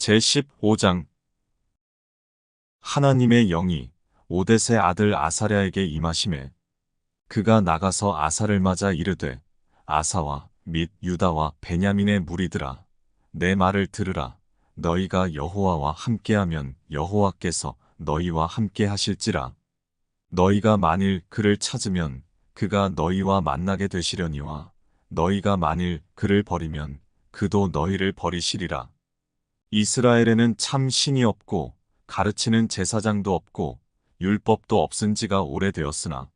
제15장 하나님의 영이 오뎃의 아들 아사랴에게 임하시매 그가 나가서 아사를 맞아 이르되 아사와 및 유다와 베냐민의 무리들아 내 말을 들으라. 너희가 여호와와 함께하면 여호와께서 너희와 함께 하실지라. 너희가 만일 그를 찾으면 그가 너희와 만나게 되시려니와 너희가 만일 그를 버리면 그도 너희를 버리시리라. 이스라엘에는 참 신이 없고 가르치는 제사장도 없고 율법도 없은 지가 오래되었으나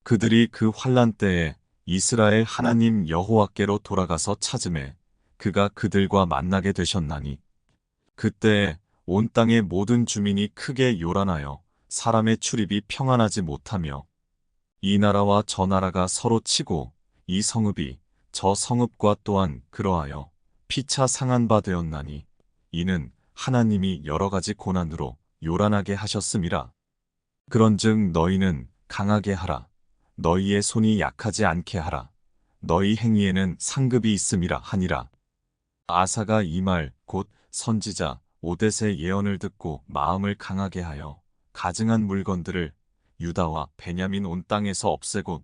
그들이 그 환란 때에 이스라엘 하나님 여호와께로 돌아가서 찾음에 그가 그들과 만나게 되셨나니 그때에 온 땅의 모든 주민이 크게 요란하여 사람의 출입이 평안하지 못하며 이 나라와 저 나라가 서로 치고 이 성읍이 저 성읍과 또한 그러하여 피차 상한 바 되었나니 이는 하나님이 여러 가지 고난으로 요란하게 하셨음이라. 그런즉 너희는 강하게 하라. 너희의 손이 약하지 않게 하라. 너희 행위에는 상급이 있음이라 하니라. 아사가 이 말 곧 선지자 오뎃의 예언을 듣고 마음을 강하게 하여 가증한 물건들을 유다와 베냐민 온 땅에서 없애고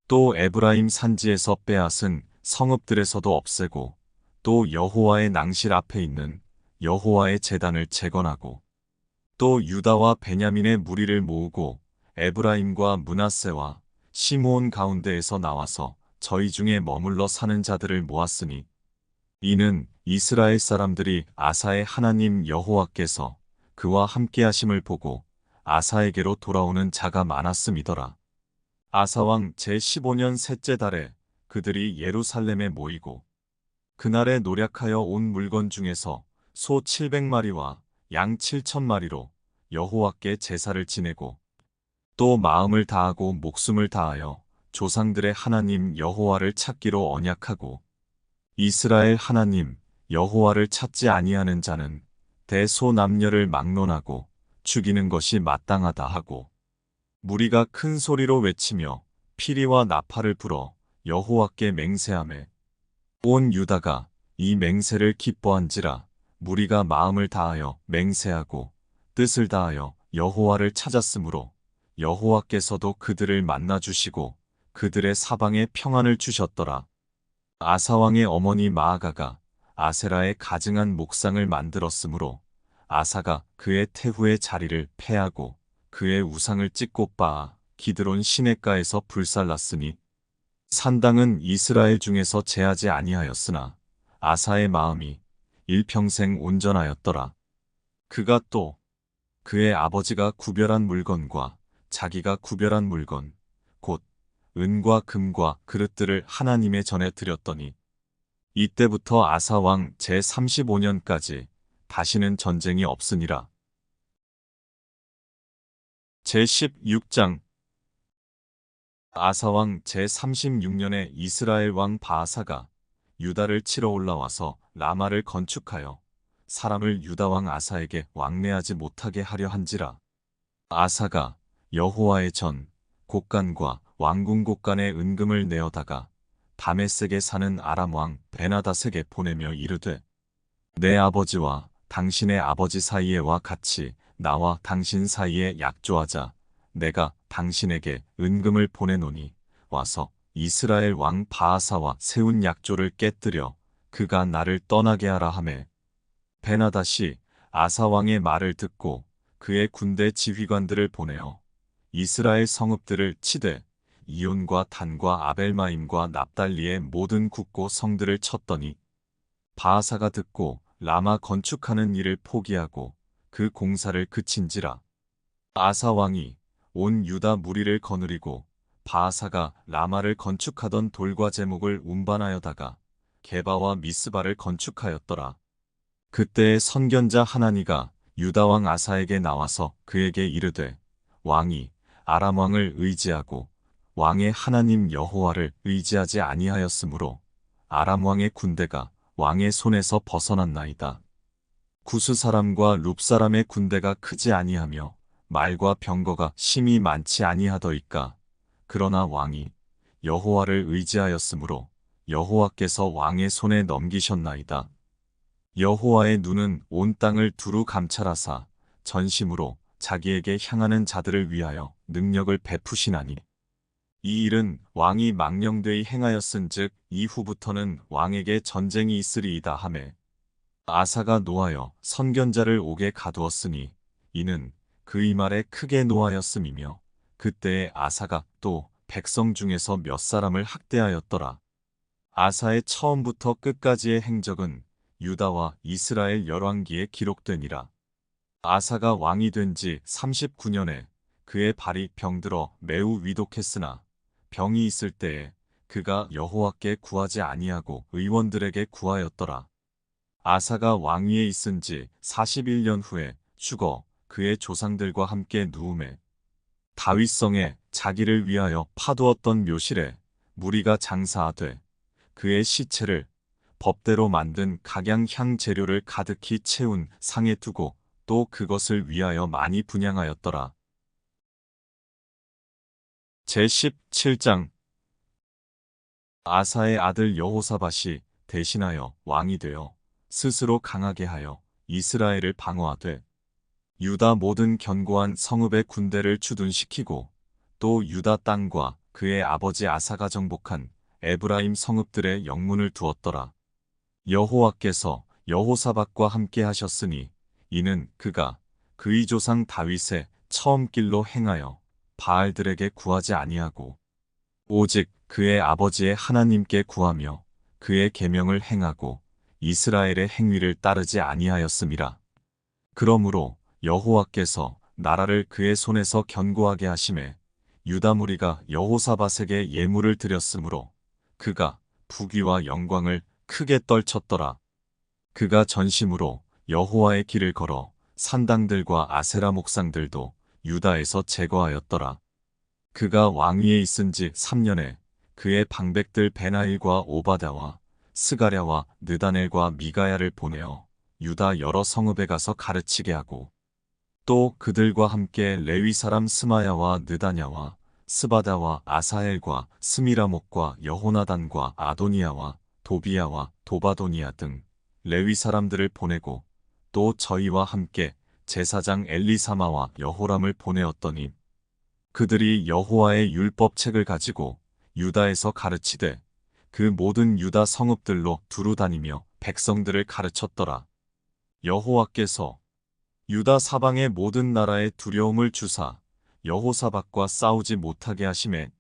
또 에브라임 산지에서 빼앗은 성읍들에서도 없애고 또 여호와의 낭실 앞에 있는 여호와의 제단을 재건하고 또 유다와 베냐민의 무리를 모으고 에브라임과 므낫세와 시므온 가운데에서 나와서 저희 중에 머물러 사는 자들을 모았으니 이는 이스라엘 사람들이 아사의 하나님 여호와께서 그와 함께하심을 보고 아사에게로 돌아오는 자가 많았음이더라. 아사왕 제15년 셋째 달에 그들이 예루살렘에 모이고 그날에 노략하여 온 물건 중에서 소 700마리와 양 7,000마리로 여호와께 제사를 지내고 또 마음을 다하고 목숨을 다하여 조상들의 하나님 여호와를 찾기로 언약하고 이스라엘 하나님 여호와를 찾지 아니하는 자는 대소남녀를 막론하고 죽이는 것이 마땅하다 하고 무리가 큰 소리로 외치며 피리와 나팔을 불어 여호와께 맹세하매 온 유다가 이 맹세를 기뻐한지라. 무리가 마음을 다하여 맹세하고 뜻을 다하여 여호와를 찾았으므로 여호와께서도 그들을 만나 주시고 그들의 사방에 평안을 주셨더라. 아사왕의 어머니 마아가가 아세라의 가증한 목상을 만들었으므로 아사가 그의 태후의 자리를 패하고 그의 우상을 찍고 빻아 기드론 시냇가에서 불살랐으니 산당은 이스라엘 중에서 제하지 아니하였으나 아사의 마음이 일평생 온전하였더라. 그가 또 그의 아버지가 구별한 물건과 자기가 구별한 물건 곧 은과 금과 그릇들을 하나님의 전에 드렸더니 이때부터 아사 왕 제35년까지 다시는 전쟁이 없으니라. 제16장 아사 왕 제36년에 이스라엘 왕 바아사가 유다를 치러 올라와서 라마를 건축하여 사람을 유다 왕 아사에게 왕래하지 못하게 하려 한지라. 아사가 여호와의 전 곡간과 왕궁 곡간에 은금을 내어다가 다메섹에 사는 아람 왕 베나닷에게 보내며 이르되 내 아버지와 당신의 아버지 사이에와 같이 나와 당신 사이에 약조하자. 내가 당신에게 은금을 보내노니 와서 이스라엘 왕 바아사와 세운 약조를 깨뜨려 그가 나를 떠나게 하라 하매 베나닷이 아사 왕의 말을 듣고 그의 군대 지휘관들을 보내어 이스라엘 성읍들을 치되 이온과 단과 아벨마임과 납달리의 모든 굳고 성들을 쳤더니 바아사가 듣고 라마 건축하는 일을 포기하고 그 공사를 그친지라. 아사 왕이 온 유다 무리를 거느리고 바아사가 라마를 건축하던 돌과 제목을 운반하여다가 게바와 미스바를 건축하였더라. 그때의 선견자 하나니가 유다 왕 아사에게 나와서 그에게 이르되 왕이 아람 왕을 의지하고 왕의 하나님 여호와를 의지하지 아니하였으므로 아람 왕의 군대가 왕의 손에서 벗어났나이다. 구스 사람과 룹 사람의 군대가 크지 아니하며 말과 병거가 심히 많지 아니하더이까. 그러나 왕이 여호와를 의지하였으므로 여호와께서 왕의 손에 넘기셨나이다. 여호와의 눈은 온 땅을 두루 감찰하사 전심으로 자기에게 향하는 자들을 위하여 능력을 베푸시나니 이 일은 왕이 망령되이 행하였은즉 이후부터는 왕에게 전쟁이 있으리이다 하매 아사가 노하여 선견자를 옥에 가두었으니 이는 그의 말에 크게 노하였음이며 그때에 아사가 또 백성 중에서 몇 사람을 학대하였더라. 아사의 처음부터 끝까지의 행적은 유다와 이스라엘 열왕기에 기록되니라. 아사가 왕이 된 지 39년에 그의 발이 병들어 매우 위독했으나 병이 있을 때에 그가 여호와께 구하지 아니하고 의원들에게 구하였더라. 아사가 왕위에 있은 지 41년 후에 죽어 그의 조상들과 함께 누움에 다윗성에 자기를 위하여 파두었던 묘실에 무리가 장사하되 그의 시체를 법대로 만든 각양향 재료를 가득히 채운 상에 두고 또 그것을 위하여 많이 분향하였더라. 제17장 아사의 아들 여호사밧이 대신하여 왕이 되어 스스로 강하게 하여 이스라엘을 방어하되 유다 모든 견고한 성읍의 군대를 주둔시키고 또 유다 땅과 그의 아버지 아사가 정복한 에브라임 성읍들의 영문을 두었더라. 여호와께서 여호사밧과 함께 하셨으니 이는 그가 그의 조상 다윗의 처음 길로 행하여 바알들에게 구하지 아니하고 오직 그의 아버지의 하나님께 구하며 그의 계명을 행하고 이스라엘의 행위를 따르지 아니하였음이라. 그러므로 여호와께서 나라를 그의 손에서 견고하게 하심에 유다 무리가 여호사밧에게 예물을 드렸으므로 그가 부귀와 영광을 크게 떨쳤더라. 그가 전심으로 여호와의 길을 걸어 산당들과 아세라 목상들도 유다에서 제거하였더라. 그가 왕위에 있은 지 3년에 그의 방백들 베나일과 오바다와 스가랴와 느다넬과 미가야를 보내어 유다 여러 성읍에 가서 가르치게 하고 또 그들과 함께 레위 사람 스마야와 느다냐와 스바다와 아사엘과 스미라목과 여호나단과 아도니아와 도비야와 도바도니아 등 레위 사람들을 보내고 또 저희와 함께 제사장 엘리사마와 여호람을 보내었더니 그들이 여호와의 율법책을 가지고 유다에서 가르치되 그 모든 유다 성읍들로 두루 다니며 백성들을 가르쳤더라. 여호와께서 유다 사방의 모든 나라에 두려움을 주사 여호사밧과 싸우지 못하게 하심에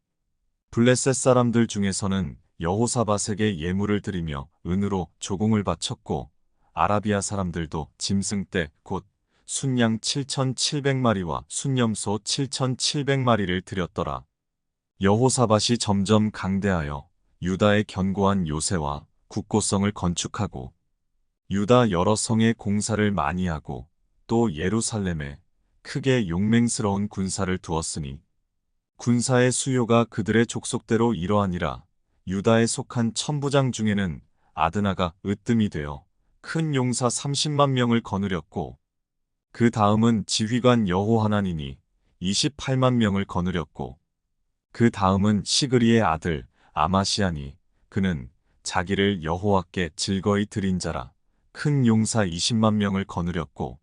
블레셋 사람들 중에서는 여호사밧에게 예물을 드리며 은으로 조공을 바쳤고 아라비아 사람들도 짐승떼 곧 순양 7,700마리와 순염소 7,700마리를 드렸더라. 여호사밧이 점점 강대하여 유다의 견고한 요새와 국고성을 건축하고 유다 여러 성의 공사를 많이 하고 또 예루살렘에 크게 용맹스러운 군사를 두었으니 군사의 수요가 그들의 족속대로 이러하니라. 유다에 속한 천부장 중에는 아드나가 으뜸이 되어 큰 용사 30만 명을 거느렸고 그 다음은 지휘관 여호하나니니 28만 명을 거느렸고 그 다음은 시그리의 아들 아마시아니 그는 자기를 여호와께 즐거이 드린 자라 큰 용사 20만 명을 거느렸고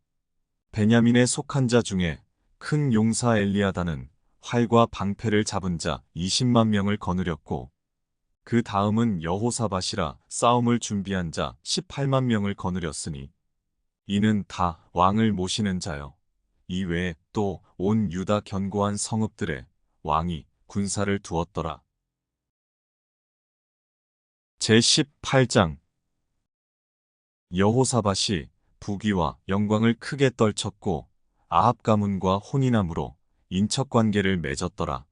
베냐민에 속한 자 중에 큰 용사 엘리아다는 활과 방패를 잡은 자 20만 명을 거느렸고 그 다음은 여호사밧이라 싸움을 준비한 자 18만 명을 거느렸으니 이는 다 왕을 모시는 자요. 이외에 또 온 유다 견고한 성읍들에 왕이 군사를 두었더라. 제18장 여호사밧이 부귀와 영광을 크게 떨쳤고 아합 가문과 혼인함으로 인척관계를 맺었더라.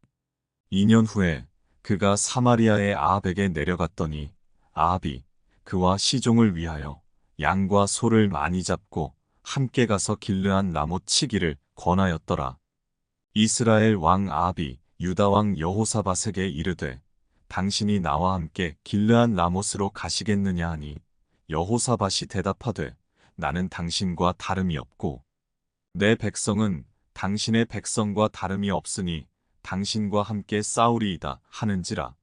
2년 후에 그가 사마리아의 아합에게 내려갔더니 아합이 그와 시종을 위하여 양과 소를 많이 잡고 함께 가서 길르한 라못 치기를 권하였더라. 이스라엘 왕 아합이 유다 왕 여호사밧에게 이르되 당신이 나와 함께 길르한 라못으로 가시겠느냐 하니 여호사밧이 대답하되 나는 당신과 다름이 없고 내 백성은 당신의 백성과 다름이 없으니 당신과 함께 싸우리이다 하는지라.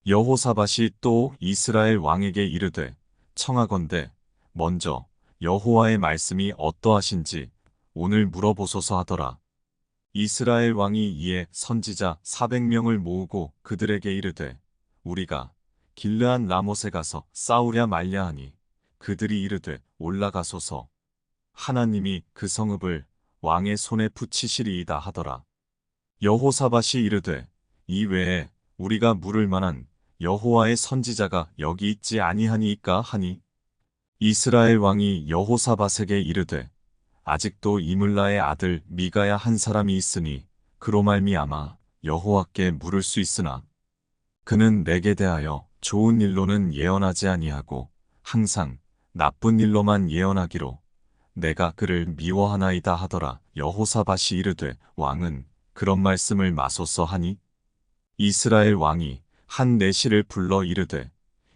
여호사밧이 또 이스라엘 왕에게 이르되 청하건대 먼저 여호와의 말씀이 어떠하신지 오늘 물어보소서 하더라. 이스라엘 왕이 이에 선지자 400명을 모으고 그들에게 이르되 우리가 길르한 라못에 가서 싸우랴 말랴 하니 그들이 이르되 올라가소서. 하나님이 그 성읍을 왕의 손에 붙이시리이다 하더라. 여호사밧이 이르되 이 외에 우리가 물을 만한 여호와의 선지자가 여기 있지 아니하니이까 하니 이스라엘 왕이 여호사밧에게 이르되 아직도 이물라의 아들 미가야 한 사람이 있으니 그로 말미암아 여호와께 물을 수 있으나 그는 내게 대하여 좋은 일로는 예언하지 아니하고 항상 나쁜 일로만 예언하기로 내가 그를 미워하나이다 하더라. 여호사밧이 이르되 왕은 그런 말씀을 마소서 하니 이스라엘 왕이 한 내시를 불러 이르되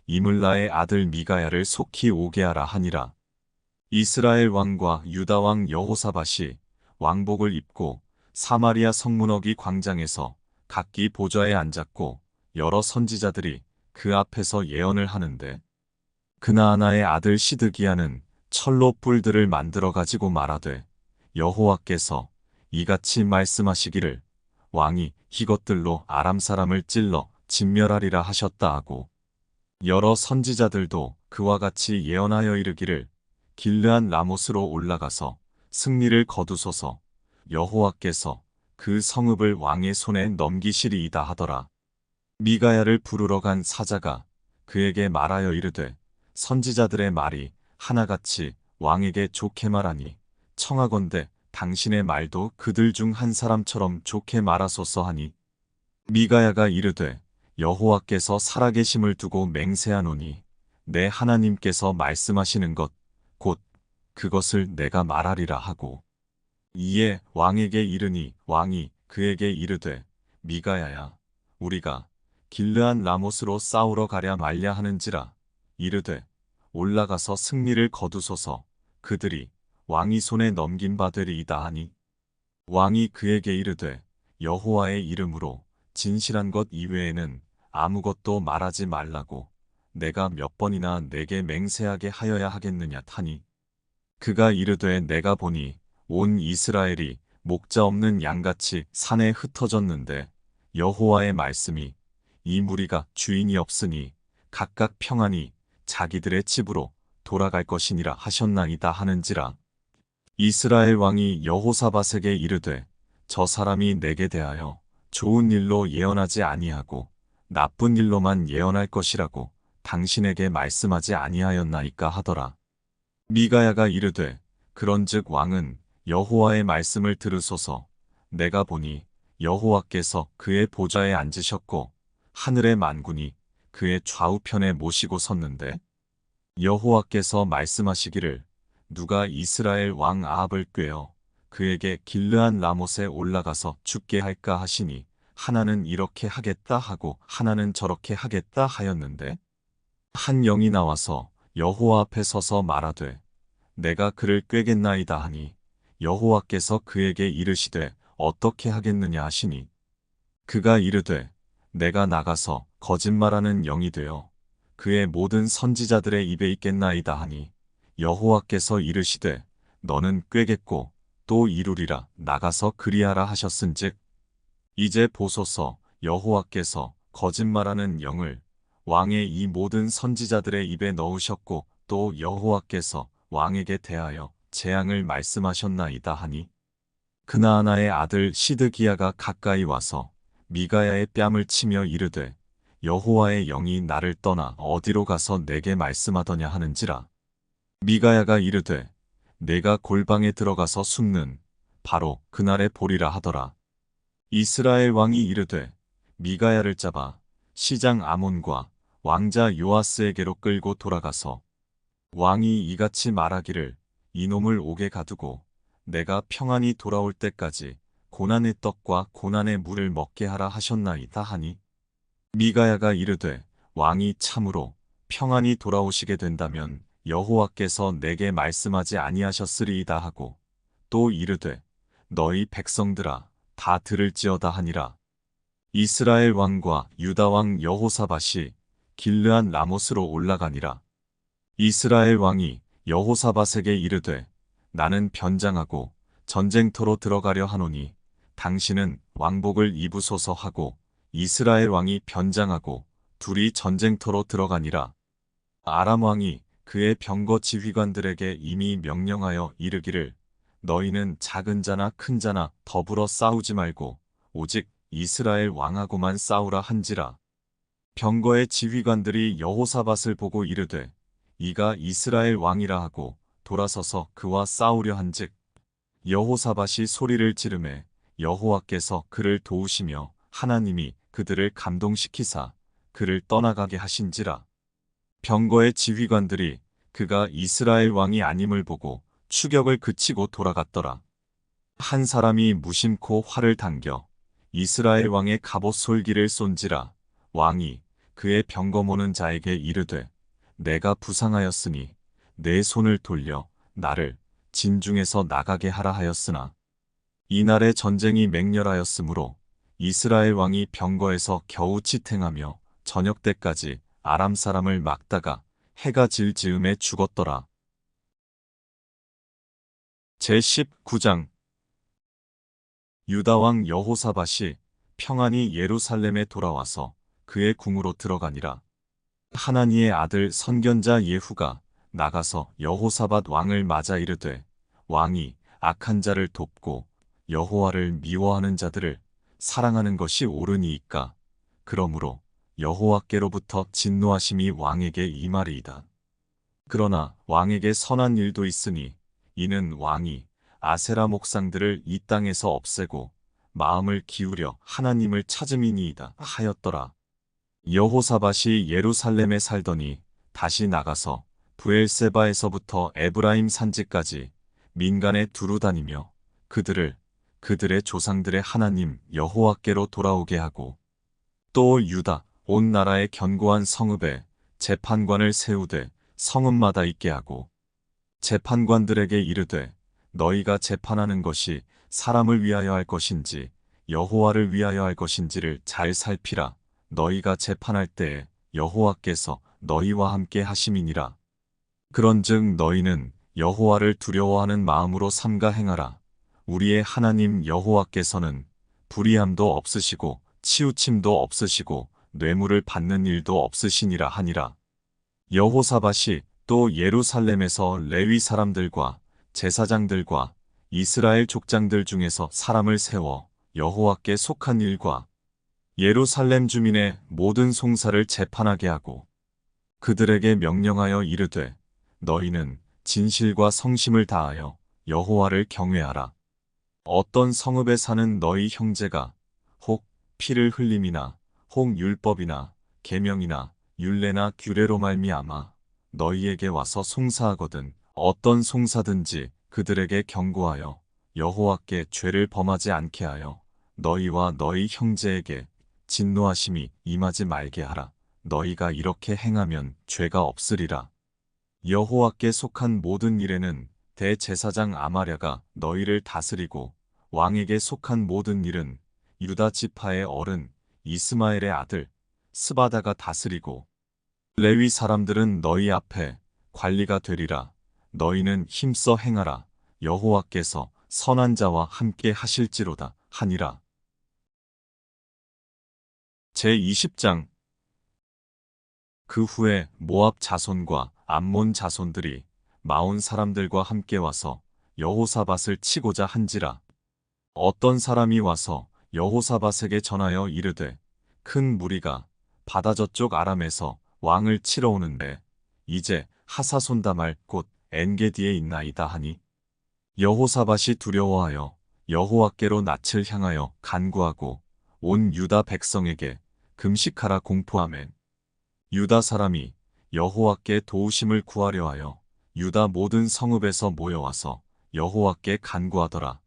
이물라의 아들 미가야를 속히 오게 하라 하니라. 이스라엘 왕과 유다 왕 여호사밧이 왕복을 입고 사마리아 성문어기 광장에서 각기 보좌에 앉았고 여러 선지자들이 그 앞에서 예언을 하는데 그나아나의 아들 시드기야는 철로 뿔들을 만들어 가지고 말하되 여호와께서 이같이 말씀하시기를 왕이 이것들로 아람 사람을 찔러 진멸하리라 하셨다 하고 여러 선지자들도 그와 같이 예언하여 이르기를 길르한 라못으로 올라가서 승리를 거두소서. 여호와께서 그 성읍을 왕의 손에 넘기시리이다 하더라. 미가야를 부르러 간 사자가 그에게 말하여 이르되 선지자들의 말이 하나같이 왕에게 좋게 말하니 청하건대 당신의 말도 그들 중 한 사람처럼 좋게 말하소서 하니 미가야가 이르되 여호와께서 살아계심을 두고 맹세하노니 내 하나님께서 말씀하시는 것 곧 그것을 내가 말하리라 하고 이에 왕에게 이르니 왕이 그에게 이르되 미가야야 우리가 길르한 라못으로 싸우러 가랴 말랴 하는지라 이르되 올라가서 승리를 거두소서. 그들이 왕이 손에 넘긴 바 되리이다 하니 왕이 그에게 이르되 여호와의 이름으로 진실한 것 이외에는 아무것도 말하지 말라고 내가 몇 번이나 내게 맹세하게 하여야 하겠느냐 하니 그가 이르되 내가 보니 온 이스라엘이 목자 없는 양같이 산에 흩어졌는데 여호와의 말씀이 이 무리가 주인이 없으니 각각 평안히 자기들의 집으로 돌아갈 것이니라 하셨나이다 하는지라. 이스라엘 왕이 여호사밧에게 이르되 저 사람이 내게 대하여 좋은 일로 예언하지 아니하고 나쁜 일로만 예언할 것이라고 당신에게 말씀하지 아니하였나이까 하더라. 미가야가 이르되 그런즉 왕은 여호와의 말씀을 들으소서. 내가 보니 여호와께서 그의 보좌에 앉으셨고 하늘의 만군이 그의 좌우편에 모시고 섰는데 여호와께서 말씀하시기를 누가 이스라엘 왕 아합을 꾀어 그에게 길르한 라못에 올라가서 죽게 할까 하시니 하나는 이렇게 하겠다 하고 하나는 저렇게 하겠다 하였는데 한 영이 나와서 여호와 앞에 서서 말하되 내가 그를 꾀겠나이다 하니 여호와께서 그에게 이르시되 어떻게 하겠느냐 하시니 그가 이르되 내가 나가서 거짓말하는 영이 되어 그의 모든 선지자들의 입에 있겠나이다 하니 여호와께서 이르시되 너는 꾀겠고 또 이루리라 나가서 그리하라 하셨은즉 이제 보소서 여호와께서 거짓말하는 영을 왕의 이 모든 선지자들의 입에 넣으셨고 또 여호와께서 왕에게 대하여 재앙을 말씀하셨나이다 하니 그나아나의 아들 시드기야가 가까이 와서 미가야의 뺨을 치며 이르되 여호와의 영이 나를 떠나 어디로 가서 내게 말씀하더냐 하는지라. 미가야가 이르되 내가 골방에 들어가서 숨는 바로 그날에 보리라 하더라. 이스라엘 왕이 이르되 미가야를 잡아 시장 아몬과 왕자 요아스에게로 끌고 돌아가서 왕이 이같이 말하기를 이놈을 옥에 가두고 내가 평안히 돌아올 때까지 고난의 떡과 고난의 물을 먹게 하라 하셨나이다 하니 미가야가 이르되 왕이 참으로 평안히 돌아오시게 된다면 여호와께서 내게 말씀하지 아니하셨으리이다 하고 또 이르되 너희 백성들아 다 들을지어다 하니라. 이스라엘 왕과 유다 왕 여호사밧이 길르한 라못으로 올라가니라. 이스라엘 왕이 여호사밧에게 이르되 나는 변장하고 전쟁터로 들어가려 하노니 당신은 왕복을 입으소서 하고 이스라엘 왕이 변장하고 둘이 전쟁터로 들어가니라. 아람 왕이 그의 병거 지휘관들에게 이미 명령하여 이르기를 너희는 작은 자나 큰 자나 더불어 싸우지 말고 오직 이스라엘 왕하고만 싸우라 한지라. 병거의 지휘관들이 여호사밧을 보고 이르되 이가 이스라엘 왕이라 하고 돌아서서 그와 싸우려 한즉 여호사밧이 소리를 지르매 여호와께서 그를 도우시며 하나님이 그들을 감동시키사 그를 떠나가게 하신지라. 병거의 지휘관들이 그가 이스라엘 왕이 아님을 보고 추격을 그치고 돌아갔더라. 한 사람이 무심코 활을 당겨 이스라엘 왕의 갑옷 솔기를 쏜지라. 왕이 그의 병거 모는 자에게 이르되 내가 부상하였으니 내 손을 돌려 나를 진중에서 나가게 하라 하였으나 이날의 전쟁이 맹렬하였으므로 이스라엘 왕이 병거에서 겨우 지탱하며 저녁 때까지 아람 사람을 막다가 해가 질 즈음에 죽었더라. 제19장 유다 왕 여호사밧이 평안히 예루살렘에 돌아와서 그의 궁으로 들어가니라. 하나니의 아들 선견자 예후가 나가서 여호사밧 왕을 맞아 이르되 왕이 악한 자를 돕고 여호와를 미워하는 자들을 사랑하는 것이 옳으니이까. 그러므로 여호와께로부터 진노하심이 왕에게 임하리이다. 그러나 왕에게 선한 일도 있으니 이는 왕이 아세라 목상들을 이 땅에서 없애고 마음을 기울여 하나님을 찾음이니이다 하였더라. 여호사밧이 예루살렘에 살더니 다시 나가서 브엘세바에서부터 에브라임 산지까지 민간에 두루 다니며 그들의 조상들의 하나님 여호와께로 돌아오게 하고 또 유다 온 나라의 견고한 성읍에 재판관을 세우되 성읍마다 있게 하고 재판관들에게 이르되 너희가 재판하는 것이 사람을 위하여 할 것인지 여호와를 위하여 할 것인지를 잘 살피라. 너희가 재판할 때에 여호와께서 너희와 함께 하심이니라. 그런즉 너희는 여호와를 두려워하는 마음으로 삼가 행하라. 우리의 하나님 여호와께서는 불의함도 없으시고 치우침도 없으시고 뇌물을 받는 일도 없으시니라 하니라. 여호사밧이 또 예루살렘에서 레위 사람들과 제사장들과 이스라엘 족장들 중에서 사람을 세워 여호와께 속한 일과 예루살렘 주민의 모든 송사를 재판하게 하고 그들에게 명령하여 이르되 너희는 진실과 성심을 다하여 여호와를 경외하라. 어떤 성읍에 사는 너희 형제가 혹 피를 흘림이나 혹 율법이나 계명이나 율례나 규례로 말미암아 너희에게 와서 송사하거든 어떤 송사든지 그들에게 경고하여 여호와께 죄를 범하지 않게 하여 너희와 너희 형제에게 진노하심이 임하지 말게 하라. 너희가 이렇게 행하면 죄가 없으리라. 여호와께 속한 모든 일에는 대제사장 아마랴가 너희를 다스리고 왕에게 속한 모든 일은 유다 지파의 어른 이스마엘의 아들 스바다가 다스리고 레위 사람들은 너희 앞에 관리가 되리라. 너희는 힘써 행하라. 여호와께서 선한 자와 함께 하실지로다 하니라. 제20장 그 후에 모압 자손과 암몬 자손들이 마온 사람들과 함께 와서 여호사밧을 치고자 한지라. 어떤 사람이 와서 여호사밧에게 전하여 이르되 큰 무리가 바다 저쪽 아람에서 왕을 치러 오는데 이제 하사손다말 곧 엔게디에 있나이다 하니 여호사밧이 두려워하여 여호와께로 낯을 향하여 간구하고 온 유다 백성에게 금식하라 공포하매 유다 사람이 여호와께 도우심을 구하려 하여 유다 모든 성읍에서 모여와서 여호와께 간구하더라.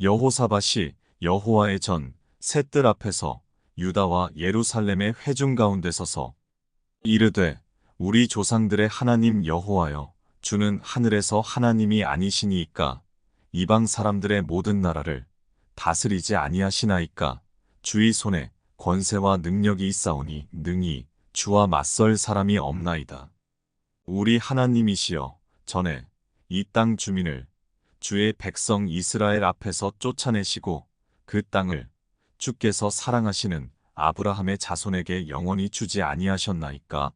여호사밧이 여호와의 전 셋들 앞에서 유다와 예루살렘의 회중 가운데 서서 이르되 우리 조상들의 하나님 여호와여 주는 하늘에서 하나님이 아니시니이까 이방 사람들의 모든 나라를 다스리지 아니하시나이까 주의 손에 권세와 능력이 있사오니 능히 주와 맞설 사람이 없나이다. 우리 하나님이시여 전에 이 땅 주민을 주의 백성 이스라엘 앞에서 쫓아내시고 그 땅을 주께서 사랑하시는 아브라함의 자손에게 영원히 주지 아니하셨나이까.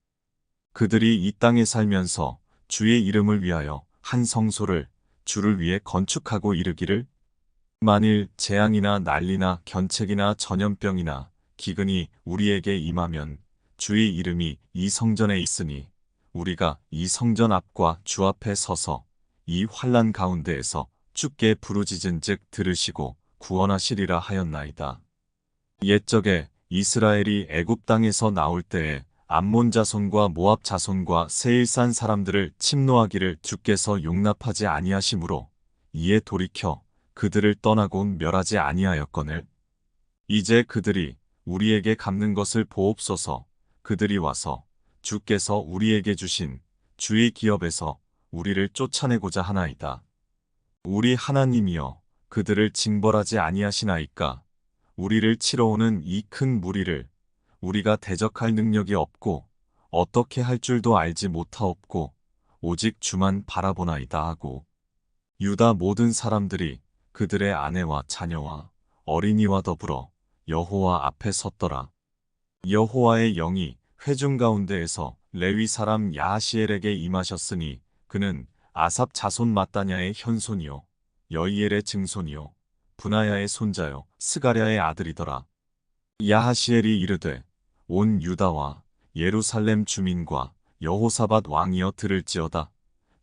그들이 이 땅에 살면서 주의 이름을 위하여 한 성소를 주를 위해 건축하고 이르기를, 만일 재앙이나 난리나 견책이나 전염병이나 기근이 우리에게 임하면 주의 이름이 이 성전에 있으니 우리가 이 성전 앞과 주 앞에 서서 이 환난 가운데에서 주께 부르짖은즉 들으시고 구원하시리라 하였나이다. 옛적에 이스라엘이 애굽 땅에서 나올 때에 암몬 자손과 모압 자손과 세일산 사람들을 침노하기를 주께서 용납하지 아니하시므로 이에 돌이켜 그들을 떠나고 멸하지 아니하였거늘. 이제 그들이 우리에게 갚는 것을 보옵소서. 그들이 와서 주께서 우리에게 주신 주의 기업에서 우리를 쫓아내고자 하나이다. 우리 하나님이여, 그들을 징벌하지 아니하시나이까. 우리를 치러 오는 이 큰 무리를 우리가 대적할 능력이 없고 어떻게 할 줄도 알지 못하옵고 오직 주만 바라보나이다 하고, 유다 모든 사람들이 그들의 아내와 자녀와 어린이와 더불어 여호와 앞에 섰더라. 여호와의 영이 회중 가운데에서 레위 사람 야하시엘에게 임하셨으니 그는 아삽 자손 마따냐의 현손이요 여이엘의 증손이요 분하야의 손자요 스가랴의 아들이더라. 야하시엘이 이르되, 온 유다와 예루살렘 주민과 여호사밧 왕이여 들을지어다.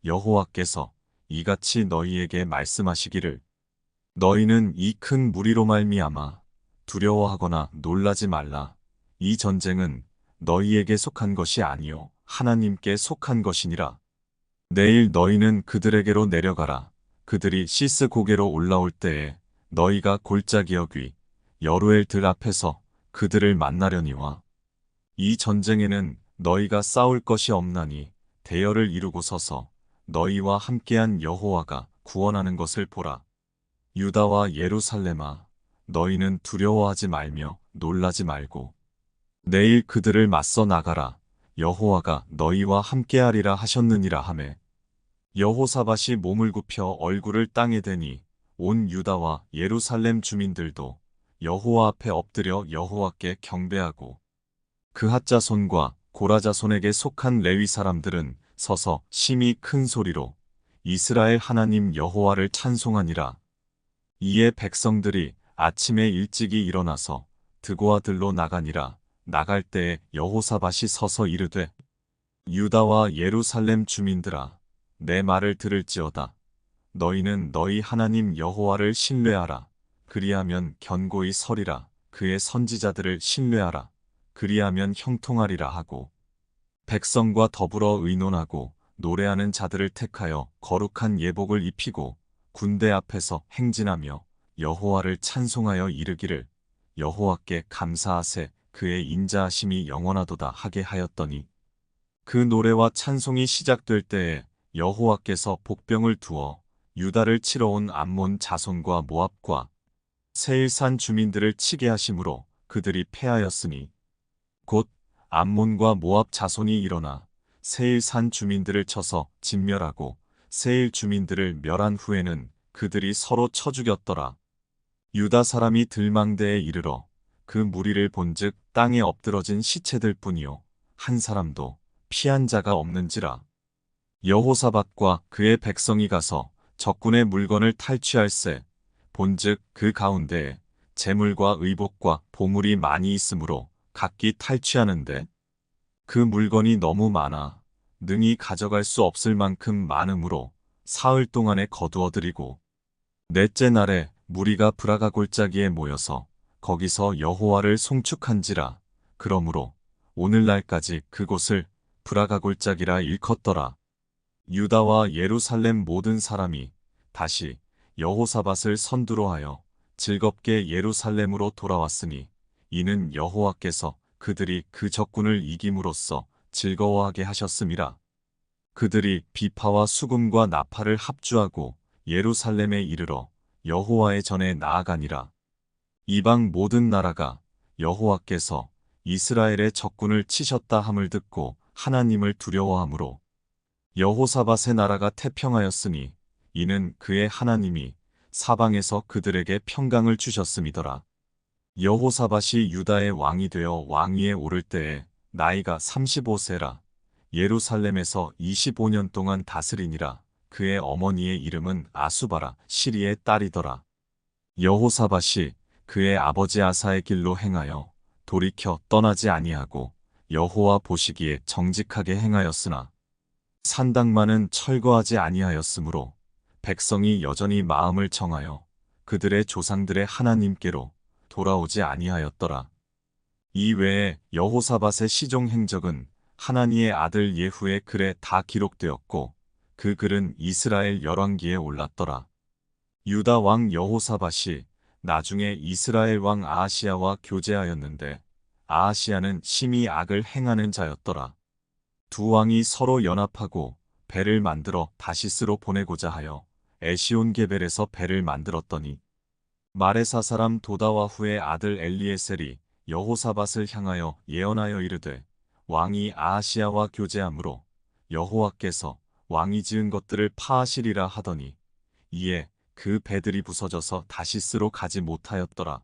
여호와께서 이같이 너희에게 말씀하시기를, 너희는 이 큰 무리로 말미암아 두려워하거나 놀라지 말라. 이 전쟁은 너희에게 속한 것이 아니요 하나님께 속한 것이니라. 내일 너희는 그들에게로 내려가라. 그들이 시스 고개로 올라올 때에 너희가 골짜기 어귀 여루엘 들 앞에서 그들을 만나려니와, 이 전쟁에는 너희가 싸울 것이 없나니 대열을 이루고 서서 너희와 함께한 여호와가 구원하는 것을 보라. 유다와 예루살렘아, 너희는 두려워하지 말며 놀라지 말고 내일 그들을 맞서 나가라. 여호와가 너희와 함께하리라 하셨느니라 하매, 여호사밧이 몸을 굽혀 얼굴을 땅에 대니 온 유다와 예루살렘 주민들도 여호와 앞에 엎드려 여호와께 경배하고, 그핫 자손과 고라 자손에게 속한 레위 사람들은 서서 심히 큰 소리로 이스라엘 하나님 여호와를 찬송하니라. 이에 백성들이 아침에 일찍이 일어나서 드고와 들로 나가니라. 나갈 때에 여호사밧이 서서 이르되, 유다와 예루살렘 주민들아, 내 말을 들을지어다. 너희는 너희 하나님 여호와를 신뢰하라. 그리하면 견고히 서리라. 그의 선지자들을 신뢰하라. 그리하면 형통하리라 하고, 백성과 더불어 의논하고 노래하는 자들을 택하여 거룩한 예복을 입히고 군대 앞에서 행진하며 여호와를 찬송하여 이르기를, 여호와께 감사하세. 그의 인자하심이 영원하도다 하게 하였더니, 그 노래와 찬송이 시작될 때에 여호와께서 복병을 두어 유다를 치러 온 암몬 자손과 모압과 세일산 주민들을 치게 하심으로 그들이 패하였으니, 곧 암몬과 모압 자손이 일어나 세일산 주민들을 쳐서 진멸하고 세일 주민들을 멸한 후에는 그들이 서로 쳐 죽였더라. 유다 사람이 들망대에 이르러 그 무리를 본즉 땅에 엎드러진 시체들 뿐이요 한 사람도 피한 자가 없는지라. 여호사밧과 그의 백성이 가서 적군의 물건을 탈취할세. 본즉 그 가운데에 재물과 의복과 보물이 많이 있으므로 각기 탈취하는데, 그 물건이 너무 많아 능히 가져갈 수 없을 만큼 많으므로 사흘 동안에 거두어들이고, 넷째 날에 무리가 브라가 골짜기에 모여서 거기서 여호와를 송축한지라. 그러므로 오늘날까지 그곳을 브라가 골짜기라 일컫더라. 유다와 예루살렘 모든 사람이 다시 여호사밧을 선두로 하여 즐겁게 예루살렘으로 돌아왔으니, 이는 여호와께서 그들이 그 적군을 이김으로써 즐거워하게 하셨음이라. 그들이 비파와 수금과 나팔을 합주하고 예루살렘에 이르러 여호와의 전에 나아가니라. 이방 모든 나라가 여호와께서 이스라엘의 적군을 치셨다 함을 듣고 하나님을 두려워하므로 여호사밧의 나라가 태평하였으니 이는 그의 하나님이 사방에서 그들에게 평강을 주셨음이더라. 여호사밧이 유다의 왕이 되어 왕위에 오를 때에 나이가 35세라. 예루살렘에서 25년 동안 다스리니라. 그의 어머니의 이름은 아수바라 시리의 딸이더라. 여호사밧이 그의 아버지 아사의 길로 행하여 돌이켜 떠나지 아니하고 여호와 보시기에 정직하게 행하였으나 산당만은 철거하지 아니하였으므로 백성이 여전히 마음을 정하여 그들의 조상들의 하나님께로 돌아오지 아니하였더라. 이 외에 여호사밧의 시종 행적은 하나니의 아들 예후의 글에 다 기록되었고 그 글은 이스라엘 열왕기에 올랐더라. 유다 왕 여호사밧이 나중에 이스라엘 왕 아하시야와 교제하였는데 아하시야는 심히 악을 행하는 자였더라. 두 왕이 서로 연합하고 배를 만들어 다시스로 보내고자 하여 에시온 게벨에서 배를 만들었더니 마레사 사람 도다와후의 아들 엘리에셀이 여호사밧을 향하여 예언하여 이르되 왕이 아하시야와 교제하므로 여호와께서 왕이 지은 것들을 파하시리라 하더니 이에 그 배들이 부서져서 다시스로 가지 못하였더라.